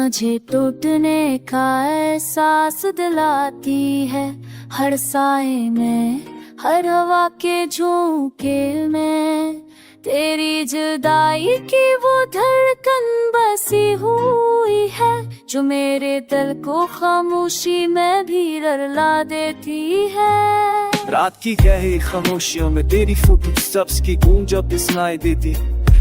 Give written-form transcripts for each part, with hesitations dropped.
मुझे टूटने का एहसास दिलाती है हर साए में, हर हवा के झोंके में। तेरी जुदाई की वो धड़कन बसी हुई है जो मेरे दिल को खामोशी में भी रला देती है। रात की गहरी खामोशियों में तेरी फुटस्टेप्स की गूंज अब सुनाई देती।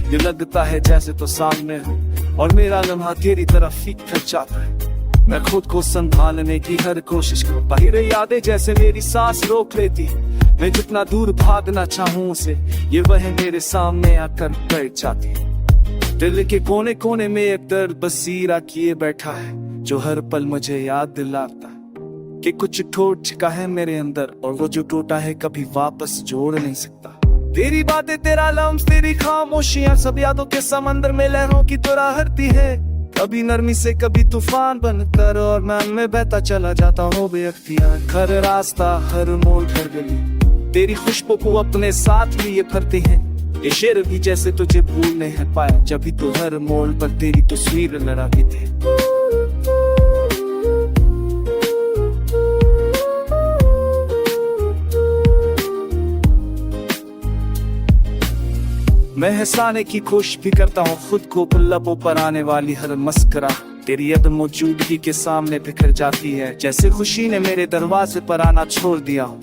ये लगता है जैसे तो सामने हूँ और मेरा लम्हा तेरी तरफ ही खिंच जाता है। मैं खुद को संभालने की हर कोशिश करता, बाहर यादें जैसे मेरी सांस रोक लेती। मैं जितना दूर भागना चाहूँ उसे ये वह मेरे सामने आकर बैठ जाती। दिल के कोने कोने में एक दर्द बसीरा किए बैठा है जो हर पल मुझे याद दिलाता कि कुछ टूट चुका है मेरे अंदर और वो जो टूटा है कभी वापस जोड़ नहीं सकता। तेरी बातें, तेरा लम्स, तेरी खामोशियां सब यादों के समंदर में लहरों की तरह हरती है। कभी नरमी से कभी तूफान बनकर और मैं उनमें बहता चला जाता हूँ बेअख्तियार। हर रास्ता, हर मोड़, हर गली तेरी खुशबू को अपने साथ लिए फरते हैं। ये शेर भी जैसे तुझे भूल नहीं पाया जब भी तू हर मोड़ पर तेरी तस्वीर लड़ाती थी। मैं हंसाने की कोशिश भी करता हूँ खुद को, लबों पर आने वाली हर मस्करा तेरी अदम मौजूदगी के सामने बिखर जाती है जैसे खुशी ने मेरे दरवाजे पर आना छोड़ दिया हो।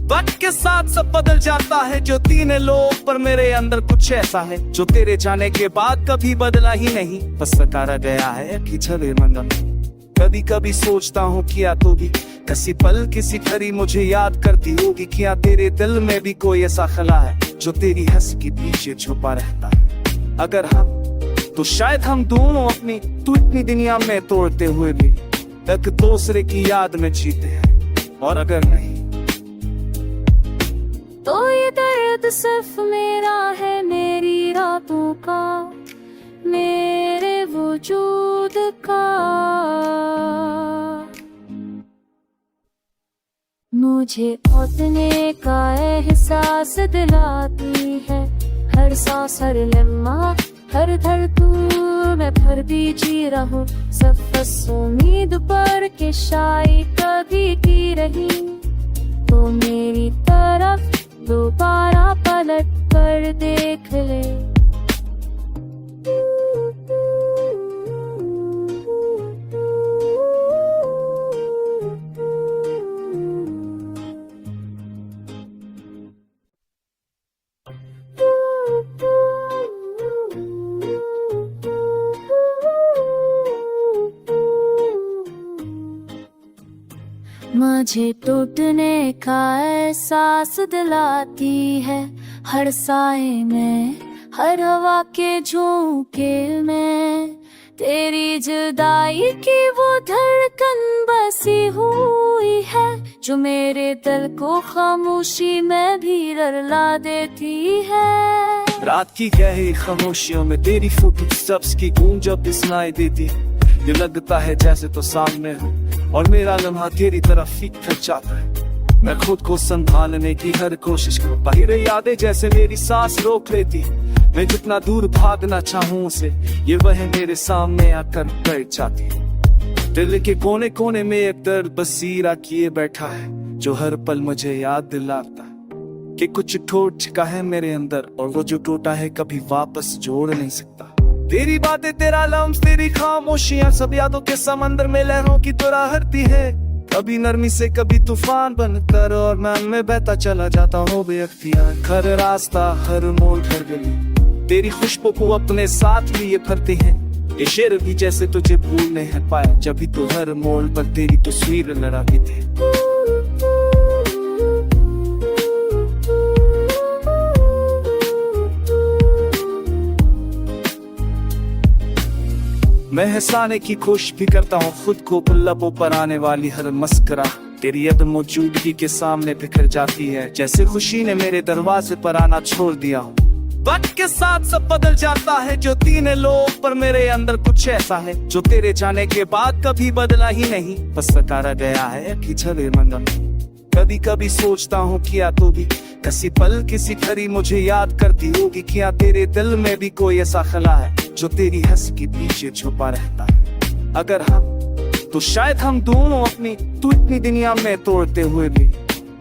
वक्त के साथ सब बदल जाता है जो तीन लोग, पर मेरे अंदर कुछ ऐसा है जो तेरे जाने के बाद कभी बदला ही नहीं, बस सकारा गया है कि छले मंगल। कभी कभी सोचता हूँ क्या तू भी किसी पल किसी घड़ी मुझे याद करती होगी। क्या तेरे दिल में भी कोई ऐसा खला है जो तेरी हंस के पीछे छुपा रहता है। अगर हम तो शायद हम दोनों अपनी तू इतनी दुनिया में तोड़ते हुए भी एक दूसरे की याद में जीते हैं। और अगर नहीं तो ये दर्द सिर्फ मेरा है, मेरी रातों का, मेरे वजूद का। मुझे उतने का एहसास दिलाती है हर सांस, हर लम्हा, हर धड़कन मैं भरती जी रहूं। सब उम्मीद पर के शायद कभी की रही तो मेरी तरफ दोबारा पलट कर देख ले। मुझे टूटने का एहसास दिलाती है हर साए में, हर हवा के झोंके में। तेरी जुदाई की वो धड़कन बसी हुई है जो मेरे दिल को खामोशी में भी रला देती है। रात की गहरी खामोशियों में तेरी फुटस्टेप्स की गूंज अब सुनाई देती। ये लगता है जैसे तो सामने हूँ और मेरा लम्हा तेरी तरफ ही खिंच जाता है। मैं खुद को संभालने की हर कोशिश करता, बाहर यादें जैसे मेरी सांस रोक लेती। मैं जितना दूर भागना चाहूँ उसे ये वह मेरे सामने आकर बैठ जाती। दिल के कोने कोने में एक दर्द बसीरा किए बैठा है जो हर पल मुझे याद दिलाता कि कुछ टूट चुका है मेरे अंदर और वो जो टूटा है कभी वापस जोड़ नहीं सकता। तेरी बातें, तेरा लम्स, तेरी खामोशियां सब यादों के समंदर में लहरों की तरह हरती है। कभी नरमी से कभी तूफान बनकर और मैं उनमें बहता चला जाता हूँ बेअख्तियार। हर रास्ता, हर मोड़, हर गली तेरी खुशबू को अपने साथ लिए फरते हैं। ये शेर भी जैसे तुझे भूल नहीं पाया जब भी तू हर मोड़ पर तेरी तस्वीर लड़ाती थी। मैं हंसाने की कोशिश भी करता हूँ खुद को, लबों पर आने वाली हर मस्करा तेरी अदम मौजूदगी के सामने बिखर जाती है जैसे खुशी ने मेरे दरवाजे पर आना छोड़ दिया हो। वक्त के साथ सब बदल जाता है जो तीन लोग, पर मेरे अंदर कुछ ऐसा है जो तेरे जाने के बाद कभी बदला ही नहीं, बस सकारा गया है कि छले मंगल। कभी कभी सोचता हूँ क्या तू भी किसी पल किसी घड़ी मुझे याद करती होगी। क्या तेरे दिल में भी कोई ऐसा खला है जो तेरी हंस के पीछे छुपा रहता है। अगर हम तो शायद हम दोनों अपनी तू इतनी दुनिया में तोड़ते हुए भी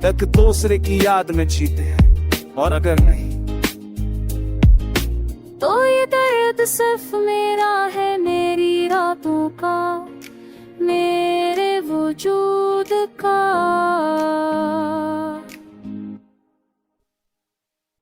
एक दूसरे की याद में जीते हैं। और अगर नहीं तो ये दर्द सिर्फ मेरा है, मेरी रातों का, मेरे वजूद का।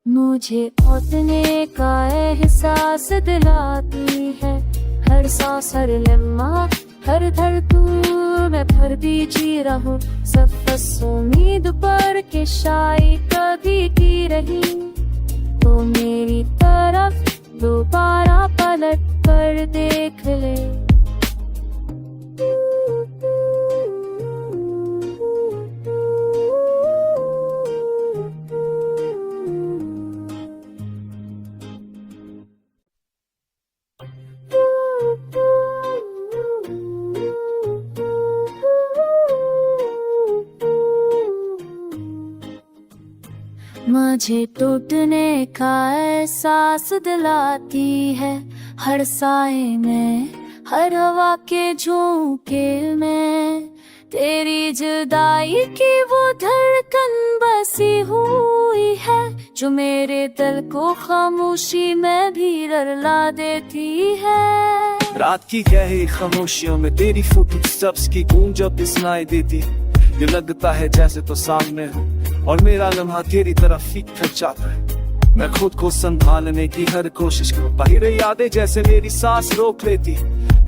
मुझे अपने का एहसास दिलाती है हर सांस, हर लम्हा, हर धड़कन में भरती जी रहूं। सब बस उम्मीद पर के शायद कभी की रही तो मेरी तरफ दोबारा पलट कर देख ले। मुझे टूटने का एहसास दिलाती है हर साए में, हर हवा के झोंके में। तेरी जुदाई की वो धड़कन बसी हुई है जो मेरे दिल को खामोशी में भी रुला देती है। रात की गहरी खामोशियों में तेरी फुटस्टेप्स की गूंज जब सुनाई देती, ये लगता है जैसे तो सामने हो और मेरा लम्हा तेरी तरफ ही खिंच जाता है। मैं खुद को संभालने की हर कोशिश करूं, बाहर यादें जैसे मेरी सांस रोक लेती।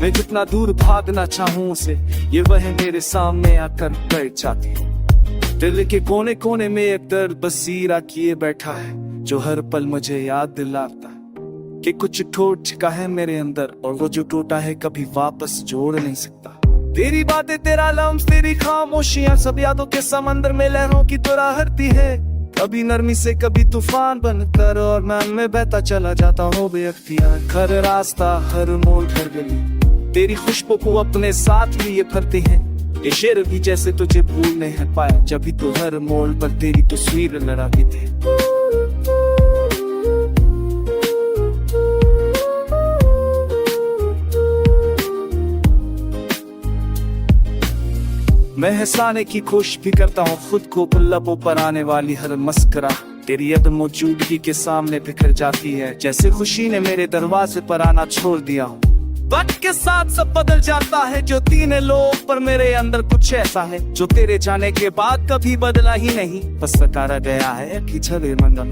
मैं जितना दूर भागना चाहूं उसे, ये वह मेरे सामने आकर बैठ जाती है। दिल के कोने कोने में एक दर्द बसीरा किए बैठा है जो हर पल मुझे याद दिलाता है कि कुछ टूट चुका है मेरे अंदर और वो जो टूटा है कभी वापस जोड़ नहीं सकता। तेरी बातें, तेरा लम्स, तेरी खामोशियां सब यादों के समंदर में लहरों की तरह हरती है। कभी नरमी से कभी तूफान बनकर और मैं में बहता चला जाता हूँ बेअख्तियार। हर रास्ता, हर मोड़, हर गली तेरी खुशबू को अपने साथ लिए भरते हैं। ये शेर भी जैसे तुझे भूल नहीं पाया जब भी तू हर मोड़ पर तेरी तस्वीर लड़ाती थी। मैं हंसाने की कोशिश भी करता हूँ खुद को, लबों पर आने वाली हर मस्करा तेरी अदम मौजूदगी के सामने बिखर जाती है जैसे खुशी ने मेरे दरवाजे पर आना छोड़ दिया हो। वक्त के साथ सब बदल जाता है जो तीन लोग, पर मेरे अंदर कुछ ऐसा है जो तेरे जाने के बाद कभी बदला ही नहीं। बस सकारा गया है कि छले मंगल।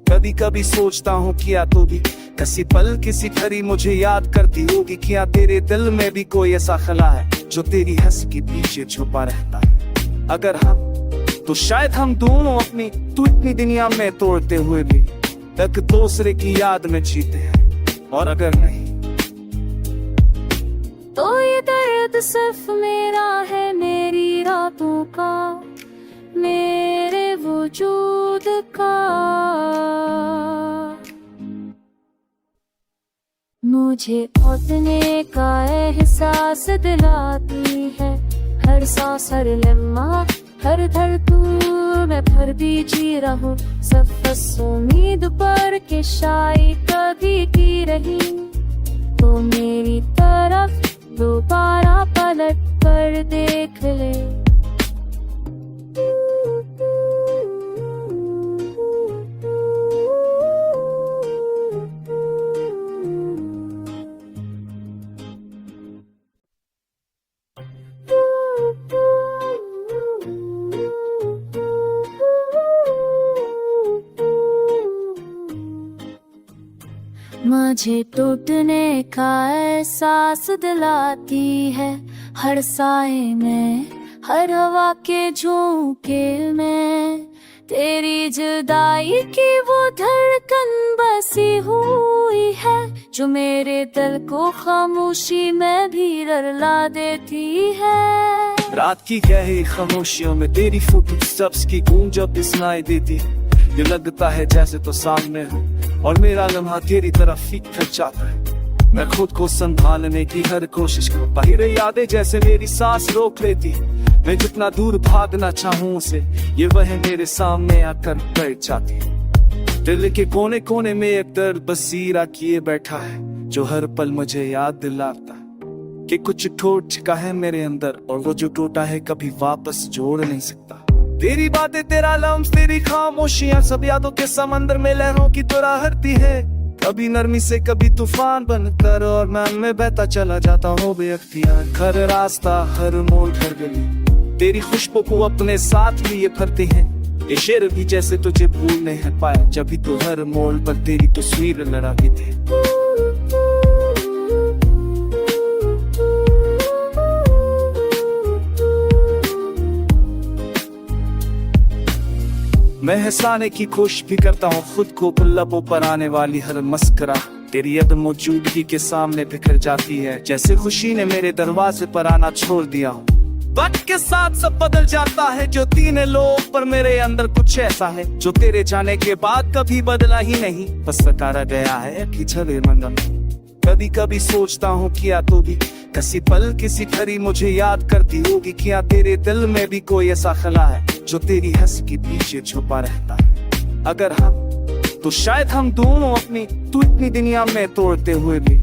कभी कभी सोचता हूँ क्या तू भी किसी पल किसी घड़ी मुझे याद करती होगी, क्या तेरे दिल में भी कोई ऐसा खला है जो तेरी हंस के पीछे छुपा रहता है। अगर हम तो शायद हम दोनों अपनी तू इतनी दुनिया में तोड़ते हुए भी एक दूसरे की याद में जीते हैं। और अगर नहीं तो ये दर्द सिर्फ मेरा है, मेरी रातों का, मेरे वजूद का। मुझे अपने का एहसास दिलाती है हर सांस, हर लम्हा, हर धड़कन में भरती जी रहूं। सब बस उम्मीद पर के शायद कभी की रही तो मेरी तरफ दोबारा पलट कर देख ले। मुझे टूटने का एहसास दिलाती है हर साए में, हर हवा के झोंके में। तेरी जुदाई की वो धड़कन बसी हुई है जो मेरे दिल को खामोशी में भी रुला देती है। रात की गहरी खामोशियों में तेरी फुटस्टेप्स की गूंज जब सुनाई देती, ये लगता है जैसे तो सामने हो और मेरा लम्हा तेरी तरफ ही खिंच जाता है। मैं खुद को संभालने की हर कोशिश करूं, बाहर यादें जैसे मेरी सांस रोक लेती। मैं जितना दूर भागना चाहूं उसे, ये वह मेरे सामने आकर बैठ जाती। दिल के कोने कोने में एक दर्द बसीरा किए बैठा है जो हर पल मुझे याद दिलाता कि कुछ टूट चुका है मेरे अंदर, और वो जो टूटा है कभी वापस जोड़ नहीं सकता। तेरी बातें, तेरा लम्स, तेरी खामोशियां, सब यादों के समंदर में लहरों की तरह हरती है, कभी नरमी से कभी तूफान बनकर, और मैं उनमें बहता चला जाता हूँ बेअख्तियार। हर रास्ता, हर मोड़, हर गली तेरी खुशबू को अपने साथ लिए भरते हैं। ये शेर भी जैसे तुझे भूल नहीं पाया, जब भी तू हर मोड़ पर तेरी तस्वीर लड़ाती थी। मैं हंसाने की कोशिश भी करता हूँ खुद को, लबों पर आने वाली हर मस्करा तेरी अदम मौजूदगी के सामने बिखर जाती है, जैसे खुशी ने मेरे दरवाजे पर आना छोड़ दिया हो। वक्त के साथ सब बदल जाता है जो तीन लोग, पर मेरे अंदर कुछ ऐसा है जो तेरे जाने के बाद कभी बदला ही नहीं, बस सकारा गया है कि छवि मंगल। कभी कभी सोचता हूँ क्या तू भी किसी पल किसी घड़ी मुझे याद करती होगी, क्या तेरे दिल में भी कोई ऐसा खला है जो तेरी हंस के पीछे छुपा रहता है। अगर हम, तो शायद हम दोनों अपनी तू इतनी दुनिया में तोड़ते हुए भी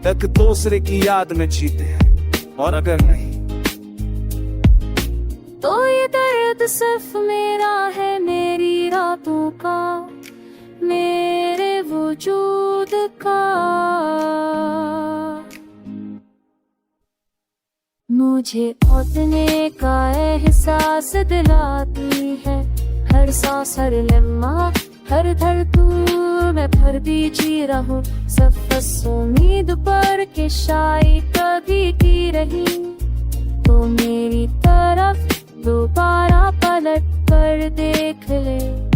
एक दूसरे की याद में जीते हैं, और अगर नहीं तो ये दर्द सिर्फ मेरा है, मेरी रातों का, मेरे वजूद का। मुझे अपने का एहसास दिलाती है, हर सांस, हर लम्हा, हर धड़कन में भरती जी रहूं, सब बस उम्मीद पर कि शायद कभी की रही तो मेरी तरफ दोबारा पलट कर देख ले।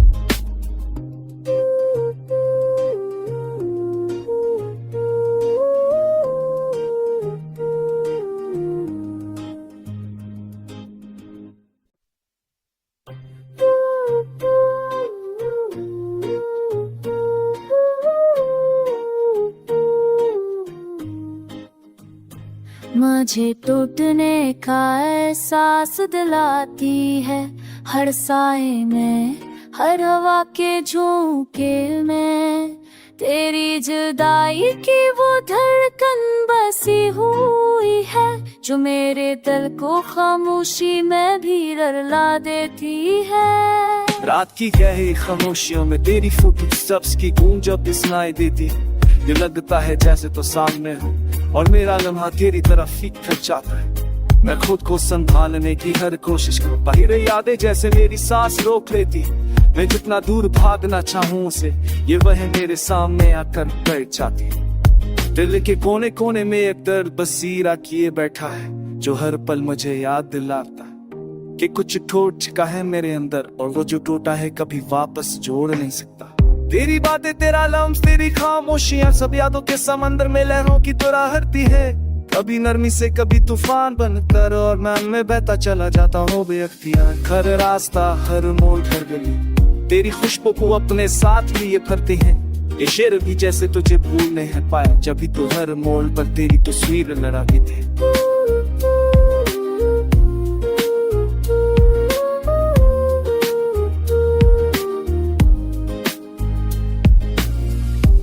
मुझे टूटने का एहसास दिलाती है, हर साए में, हर हवा के झोंके में, तेरी जुदाई की वो धड़कन बसी हुई है, जो मेरे दिल को खामोशी में भी रुला देती है। रात की गहरी खामोशियों में तेरी फुटस्टेप्स की गूंज जब सुनाई देती, ये लगता है जैसे तो सामने हूँ, और मेरा लम्हा तेरी तरफ फीका जाता है। मैं खुद को संभालने की हर कोशिश करूँ, बाहर यादें जैसे मेरी सांस रोक लेती, मैं जितना दूर भागना चाहूँ उसे, ये वह मेरे सामने आकर बैठ जाती। दिल के कोने कोने में एक दर्द बसीरा किए बैठा है, जो हर पल मुझे याद दिलाता कि कुछ टूट चुका है मेरे अंदर, और वो जो टूटा है कभी वापस जोड़ नहीं सकता। तेरी बातें, तेरा लम्स, तेरी खामोशियां, सब यादों के समंदर में लहरों की तरह हरती है, कभी नरमी से कभी तूफान बनकर, और मैं उनमें बहता चला जाता हूँ बेअख्तियार। हर रास्ता, हर मोड़, हर गली तेरी खुशबू को अपने साथ लिए भरते हैं। ये शेर भी जैसे तुझे भूल नहीं पाया, जब भी तू हर मोड़ पर तेरी तस्वीर लड़ाती थी।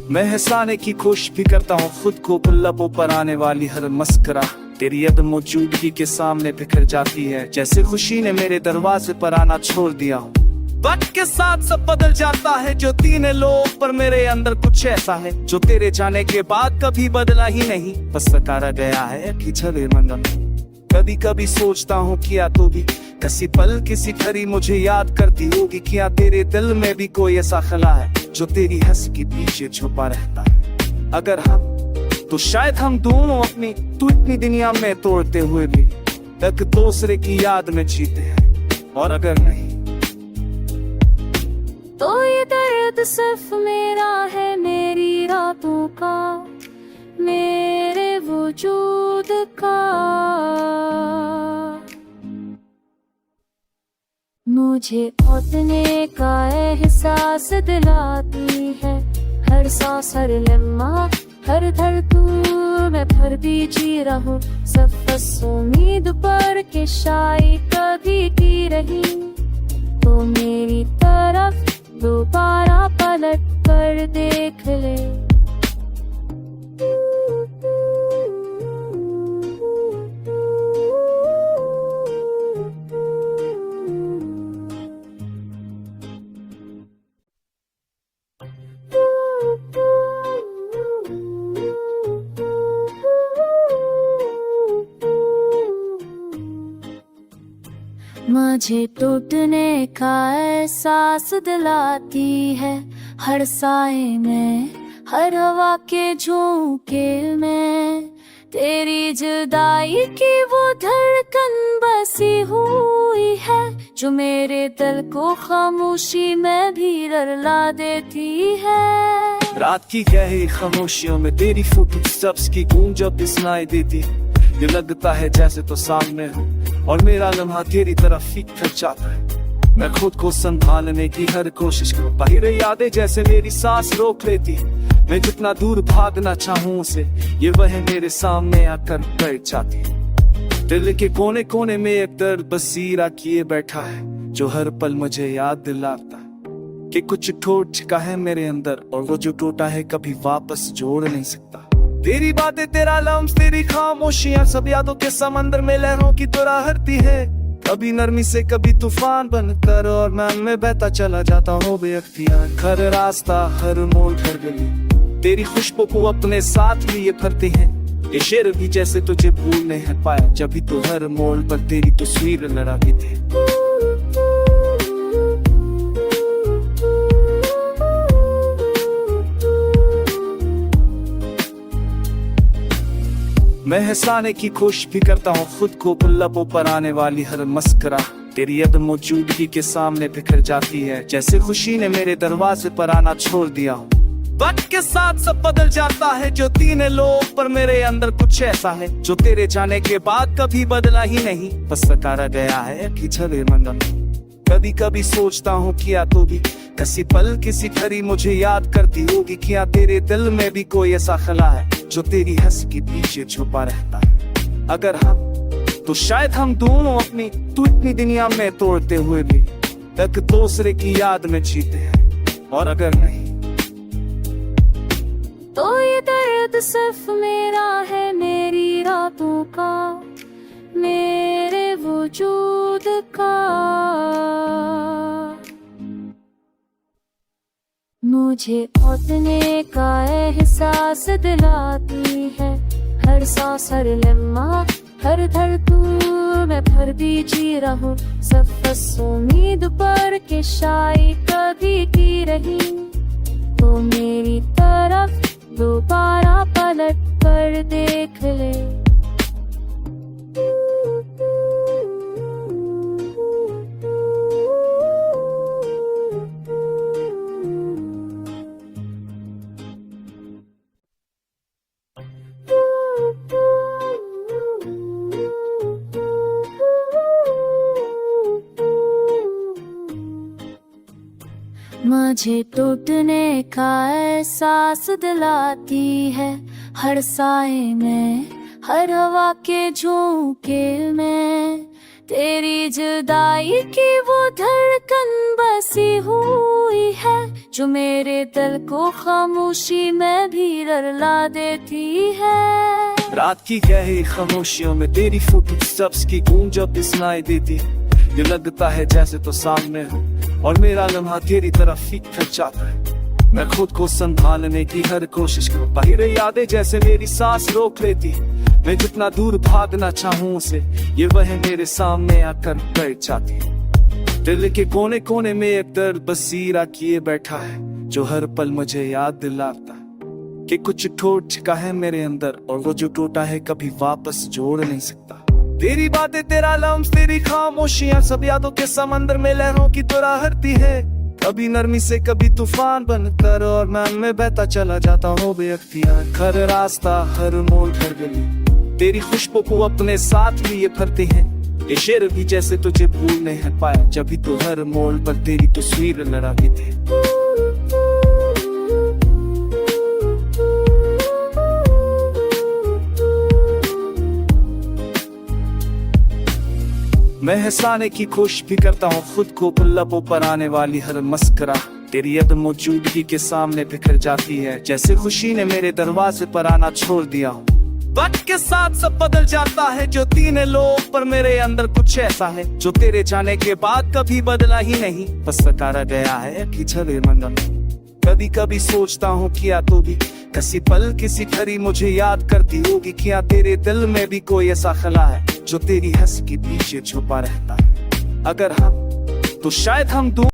मैं हंसाने की कोशिश भी करता हूँ खुद को, लबों पर आने वाली हर मस्करा तेरी अदम मौजूदगी के सामने बिखर जाती है, जैसे खुशी ने मेरे दरवाजे पर आना छोड़ दिया हो। वक्त के साथ सब बदल जाता है जो तीन लोग, पर मेरे अंदर कुछ ऐसा है जो तेरे जाने के बाद कभी बदला ही नहीं, बस सकारा गया है कि छवि मंगल। कभी कभी सोचता हूँ क्या तू भी किसी पल किसी घड़ी मुझे याद करती होगी, क्या तेरे दिल में भी कोई ऐसा खला है जो तेरी हंस के पीछे छुपा रहता है। अगर हम, तो शायद हम दोनों अपनी तू इतनी दुनिया में तोड़ते हुए भी एक दूसरे की याद में जीते हैं, और अगर नहीं तो ये दर्द सिर्फ मेरा है, मेरी रातों का, मेरे वजूद का। मुझे अपने का एहसास दिलाती है, हर सांस, हर लम्हा, हर धड़कन में भरती जी रहूं, सब बस उम्मीद पर कि शायद कभी की रही तो मेरी तरफ दोबारा पलट कर देख ले। मुझे टूटने का एहसास दिलाती है हर साए में, हर हवा के झोंके में। तेरी जुदाई की वो धड़कन बसी हुई है जो मेरे दिल को खामोशी में भी रुला देती है। रात की गहरी खामोशियों में तेरी फुटस्टेप्स की गूंज अब सुनाई देती। ये लगता है जैसे तो सामने हूँ और मेरा लम्हा तेरी तरफ ही खिंच जाता है। मैं खुद को संभालने की हर कोशिश करता ही, यादें जैसे मेरी सांस रोक लेती। मैं जितना दूर भागना चाहूँ उसे, ये वह मेरे सामने आकर बैठ जाती। दिल के कोने कोने में एक दर्द बसीरा किए बैठा है जो हर पल मुझे याद दिलाता कि कुछ टूट चुका है मेरे अंदर और वो जो टूटा है कभी वापस जोड़ नहीं सकता। तेरी बातें, तेरा लम्स, तेरी खामोशियां सब यादों के समंदर में लहरों की तरह हरती है। कभी नरमी से कभी तूफान बनकर और मैं में बहता चला जाता हूँ बेअख्तियार। हर रास्ता, हर मोड़, हर गली तेरी खुशबू को अपने साथ लिए भरते हैं। ये शेर भी जैसे तुझे भूल नहीं पाया जब भी तू हर मोड़ पर तेरी तस्वीर लड़ाती थी। मैं हंसाने की कोशिश भी करता हूँ खुद को, लबों पर आने वाली हर मस्करा तेरी अदम मौजूदगी के सामने बिखर जाती है जैसे खुशी ने मेरे दरवाजे पर आना छोड़ दिया हो। वक्त के साथ सब बदल जाता है जो तीन लोग, पर मेरे अंदर कुछ ऐसा है जो तेरे जाने के बाद कभी बदला ही नहीं, बस सकारा गया है कि छले मंगल। कभी कभी सोचता हूँ क्या तू भी किसी पल किसी घड़ी मुझे याद करती होगी, क्या तेरे दिल में भी कोई ऐसा खला है जो तेरी हंस के पीछे छुपा रहता है। अगर हम तो शायद हम दोनों अपनी तू इतनी दुनिया में तोड़ते हुए भी एक दूसरे की याद में जीते हैं, और अगर नहीं तो ये दर्द सिर्फ मेरा है, मेरी रातों का, मेरे वजूद का। मुझे उतने का एहसास दिलाती है हर सांस, हर लम्हा, हर धड़कन में भरती जी रहूं। सब उम्मीद पर के शायद कभी की रही तो मेरी तरफ दोबारा पलट कर देख ले। मुझे टूटने का एहसास दिलाती है हर साए में, हर हवा के झोंके में। तेरी जुदाई की वो धड़कन बसी हुई है जो मेरे दिल को खामोशी में भी रुला देती है। रात की गहरी खामोशियों में तेरी फुटस्टेप्स की गूंज अब सुनाई देती। ये लगता है जैसे तो सामने हूँ और मेरा लम्हा तेरी तरफ ही खिंच जाता है। मैं खुद को संभालने की हर कोशिश करता ही, यादें जैसे मेरी सांस रोक लेती। मैं जितना दूर भागना चाहूँ उसे, ये वह मेरे सामने आकर बैठ जाती। दिल के कोने कोने में एक दर्द बसीरा किए बैठा है जो हर पल मुझे याद दिलाता कि कुछ टूट चुका है मेरे अंदर और वो जो टूटा है कभी वापस जोड़ नहीं सकता। तेरी बातें, तेरा लम्स, तेरी खामोशियां सब यादों के समंदर में लहरों की तरह हरती है। कभी नरमी से कभी तूफान बनकर और मैं में बहता चला जाता हूँ बेअख्तियार। हर रास्ता, हर मोड़, हर गली तेरी खुशबू को अपने साथ लिए भरते हैं। ये शेर भी जैसे तुझे भूल नहीं पाया जब भी तू हर मोड़ पर तेरी तस्वीर लड़ाती थी। मैं हंसाने की कोशिश भी करता हूँ खुद को, लबों पर आने वाली हर मस्करा तेरी अदम मौजूदगी के सामने बिखर जाती है जैसे खुशी ने मेरे दरवाजे पर आना छोड़ दिया हो। वक्त के साथ सब बदल जाता है जो तीन लोग, पर मेरे अंदर कुछ ऐसा है जो तेरे जाने के बाद कभी बदला ही नहीं, बस सकारा गया है कि छले मंगल। कभी कभी सोचता हूँ क्या तू भी किसी पल किसी घड़ी मुझे याद करती होगी, क्या तेरे दिल में भी कोई ऐसा खला है जो तेरी हंस के पीछे छुपा रहता है। अगर हम तो शायद हम